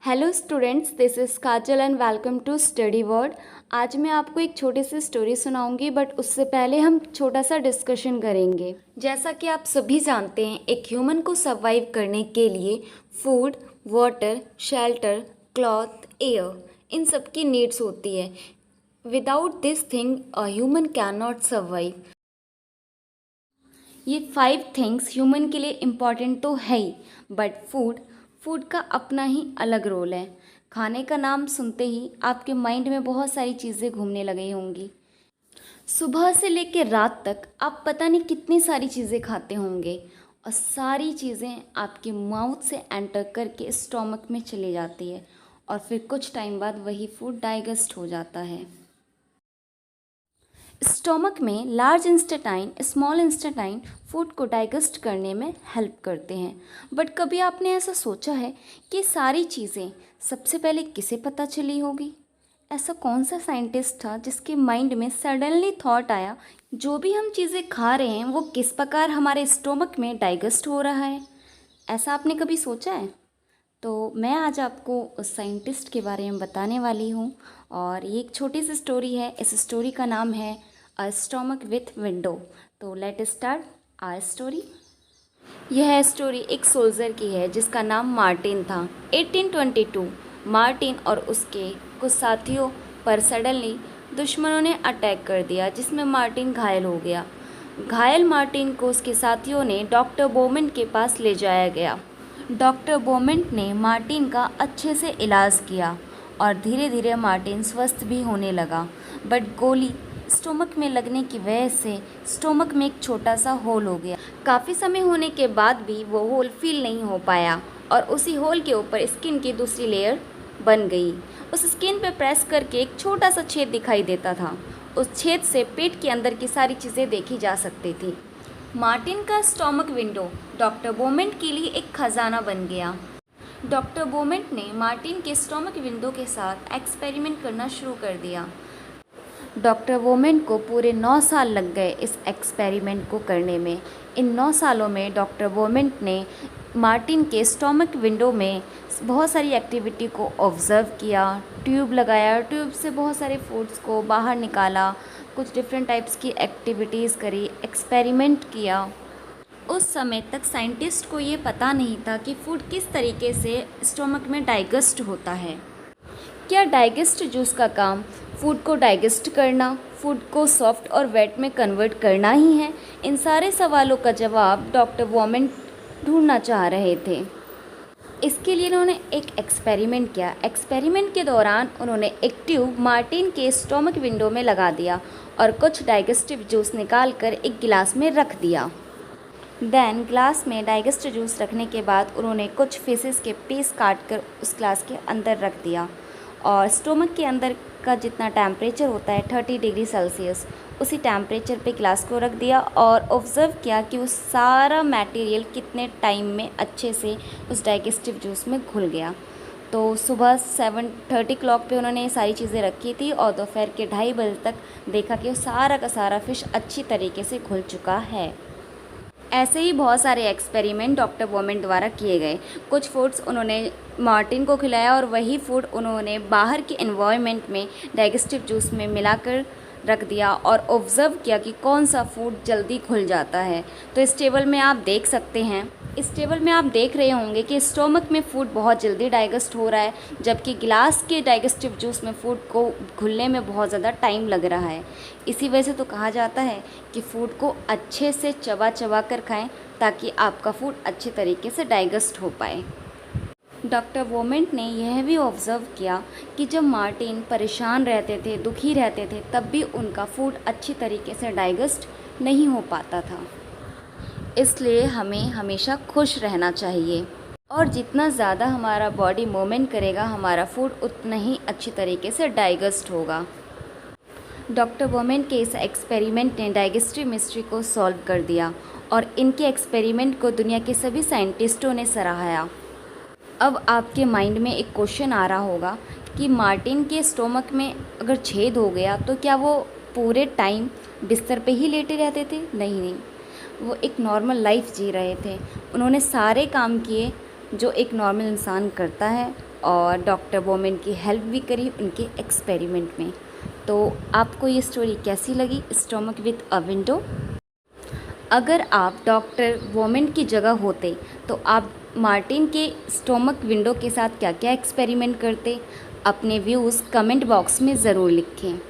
Hello students, this is Kajal and welcome to study word. आज मैं आपको एक छोटी सी स्टोरी सुनाऊंगी, बट उससे पहले हम छोटा सा डिस्कशन करेंगे। जैसा कि आप सभी जानते हैं, एक ह्यूमन को सर्वाइव करने के लिए food, water, shelter, cloth, air, इन सब की नीड्स होती है। Without this thing a human can not survive. ये 5 थिंग्स ह्यूमन के लिए इम्पॉर्टेंट तो है ही, बट फूड का अपना ही अलग रोल है। खाने का नाम सुनते ही आपके माइंड में बहुत सारी चीज़ें घूमने लगी होंगी। सुबह से लेकर रात तक आप पता नहीं कितनी सारी चीज़ें खाते होंगे, और सारी चीज़ें आपके माउथ से एंटर करके स्टोमक में चली जाती है, और फिर कुछ टाइम बाद वही फूड डाइजेस्ट हो जाता है। स्टोमक में लार्ज इंस्टेटाइन, स्मॉल इंस्टेटाइन फूड को डाइजेस्ट करने में हेल्प करते हैं। बट कभी आपने ऐसा सोचा है कि सारी चीज़ें सबसे पहले किसे पता चली होगी? ऐसा कौन सा साइंटिस्ट था जिसके माइंड में सडनली थॉट आया, जो भी हम चीज़ें खा रहे हैं वो किस प्रकार हमारे स्टोमक में डाइजेस्ट हो रहा है? ऐसा आपने कभी सोचा है? तो मैं आज आपको उस साइंटिस्ट के बारे में बताने वाली हूँ, और ये एक छोटी सी स्टोरी है। इस स्टोरी का नाम है अ स्टोमक विथ विंडो। तो लेट स्टार्ट आवर स्टोरी। यह स्टोरी एक सोल्जर की है जिसका नाम मार्टिन था। 1822 मार्टिन और उसके कुछ साथियों पर सडनली दुश्मनों ने अटैक कर दिया, जिसमें मार्टिन घायल हो गया। घायल मार्टिन को उसके साथियों ने डॉक्टर बोमेंट के पास ले जाया गया। डॉक्टर बोमेंट ने मार्टिन का अच्छे से इलाज किया और धीरे धीरे मार्टिन स्वस्थ भी होने लगा। बट गोली स्टोमक में लगने की वजह से स्टोमक में एक छोटा सा होल हो गया। काफ़ी समय होने के बाद भी वो होल फील नहीं हो पाया, और उसी होल के ऊपर स्किन की दूसरी लेयर बन गई। उस स्किन पे प्रेस करके एक छोटा सा छेद दिखाई देता था। उस छेद से पेट के अंदर की सारी चीज़ें देखी जा सकती थी। मार्टिन का स्टोमक विंडो डॉक्टर बोमेंट के लिए एक खजाना बन गया। डॉक्टर बोमेंट ने मार्टिन के स्टोमक विंडो के साथ एक्सपेरिमेंट करना शुरू कर दिया। डॉक्टर वोमेंट को पूरे 9 साल लग गए इस एक्सपेरिमेंट को करने में। इन 9 सालों में डॉक्टर वोमेंट ने मार्टिन के स्टोमक विंडो में बहुत सारी एक्टिविटी को ऑब्ज़र्व किया, ट्यूब लगाया, ट्यूब से बहुत सारे फूड्स को बाहर निकाला, कुछ डिफरेंट टाइप्स की एक्टिविटीज़ करी, एक्सपेरिमेंट किया। उस समय तक साइंटिस्ट को ये पता नहीं था कि फूड किस तरीके से स्टोमक में डाइजेस्ट होता है। क्या डाइजेस्ट जूस का काम फूड को डाइजेस्ट करना, फूड को सॉफ्ट और वेट में कन्वर्ट करना ही है? इन सारे सवालों का जवाब डॉक्टर वोमेंट ढूंढना चाह रहे थे। इसके लिए उन्होंने एक एक्सपेरिमेंट किया। एक्सपेरिमेंट के दौरान उन्होंने एक ट्यूब मार्टिन के स्टोमक विंडो में लगा दिया और कुछ डाइजेस्टिव जूस निकाल कर एक गिलास में रख दिया। देन ग्लास में डाइजेस्ट जूस रखने के बाद उन्होंने कुछ फिशेस के पीस काट कर उस ग्लास के अंदर रख दिया, और स्टोमक के अंदर का जितना टेम्परेचर होता है 30 डिग्री सेल्सियस, उसी टेम्परेचर पे ग्लास को रख दिया और ऑब्ज़र्व किया कि वो सारा मटेरियल कितने टाइम में अच्छे से उस डाइजेस्टिव जूस में घुल गया। तो सुबह 7:30 क्लॉक पे उन्होंने ये सारी चीज़ें रखी थी, और दोपहर के 2:30 बजे तक देखा कि वो सारा का सारा फ़िश अच्छी तरीके से घुल चुका है। ऐसे ही बहुत सारे एक्सपेरिमेंट डॉक्टर वोमेंट द्वारा किए गए। कुछ फूड्स उन्होंने मार्टिन को खिलाया, और वही फूड उन्होंने बाहर के एनवायरनमेंट में डाइजेस्टिव जूस में मिलाकर रख दिया और ऑब्ज़र्व किया कि कौन सा फूड जल्दी घुल जाता है। तो इस टेबल में आप देख सकते हैं, इस टेबल में आप देख रहे होंगे कि स्टोमक में फूड बहुत जल्दी डाइजेस्ट हो रहा है, जबकि गिलास के डाइजेस्टिव जूस में फूड को घुलने में बहुत ज़्यादा टाइम लग रहा है। इसी वजह से तो कहा जाता है कि फ़ूड को अच्छे से चबा चबा कर खाएं, ताकि आपका फूड अच्छे तरीके से डाइजेस्ट हो पाए। डॉक्टर वोमेंट ने यह भी ऑब्ज़र्व किया कि जब मार्टिन परेशान रहते थे, दुखी रहते थे, तब भी उनका फूड अच्छी तरीके से डाइजेस्ट नहीं हो पाता था। इसलिए हमें हमेशा खुश रहना चाहिए, और जितना ज़्यादा हमारा बॉडी मूवमेंट करेगा, हमारा फूड उतना ही अच्छी तरीके से डाइजेस्ट होगा। डॉक्टर वोमेंट के इस एक्सपेरिमेंट ने डाइजेस्टिव मिस्ट्री को सॉल्व कर दिया, और इनके एक्सपेरिमेंट को दुनिया के सभी साइंटिस्टों ने सराहाया। अब आपके माइंड में एक क्वेश्चन आ रहा होगा कि मार्टिन के स्टोमक में अगर छेद हो गया तो क्या वो पूरे टाइम बिस्तर पे ही लेटे रहते थे? नहीं, वो एक नॉर्मल लाइफ जी रहे थे। उन्होंने सारे काम किए, जो एक नॉर्मल इंसान करता है, और डॉक्टर वोमेन की हेल्प भी करी उनके एक्सपेरिमेंट में। तो आपको ये स्टोरी कैसी लगी, स्टोमक विद अ विंडो? अगर आप डॉक्टर वोमेन की जगह होते तो आप मार्टिन के स्टोमक विंडो के साथ क्या क्या एक्सपेरिमेंट करते? अपने व्यूज़ कमेंट बॉक्स में ज़रूर लिखें।